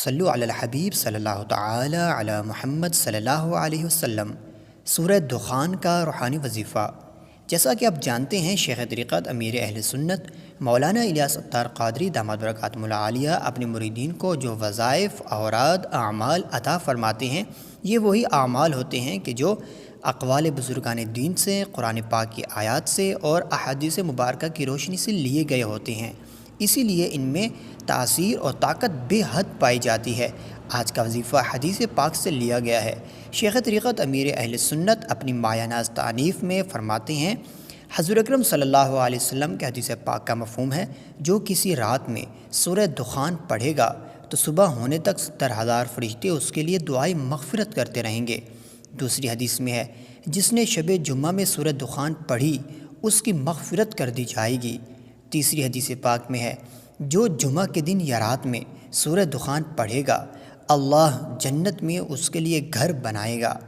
صلو علی الحبیب صلی اللہ تعالی علی محمد صلی اللہ علیہ وسلم۔ سورہ دخان کا روحانی وظیفہ۔ جیسا کہ آپ جانتے ہیں، شیخ طریقت امیر اہل سنت مولانا الیاس اتار قادری دامت برکاتہم العالیہ اپنے مریدین کو جو وظائف، اوراد، اعمال عطا فرماتے ہیں، یہ وہی اعمال ہوتے ہیں کہ جو اقوال بزرگان دین سے، قرآن پاک کی آیات سے اور احادیث مبارکہ کی روشنی سے لیے گئے ہوتے ہیں۔ اسی لیے ان میں تاثیر اور طاقت بے حد پائی جاتی ہے۔ آج کا وظیفہ حدیث پاک سے لیا گیا ہے۔ شیخ طریقت امیر اہل سنت اپنی مایہ ناز تعنیف میں فرماتے ہیں، حضور اکرم صلی اللہ علیہ وسلم کے حدیث پاک کا مفہوم ہے، جو کسی رات میں سورہ دخان پڑھے گا تو صبح ہونے تک 70,000 فرشتے اس کے لیے دعائیں مغفرت کرتے رہیں گے۔ دوسری حدیث میں ہے، جس نے شب جمعہ میں سورہ دخان پڑھی اس کی مغفرت کر دی جائے گی۔ تیسری حدیث پاک میں ہے، جو جمعہ کے دن یا رات میں سورہ دخان پڑھے گا، اللہ جنت میں اس کے لیے گھر بنائے گا۔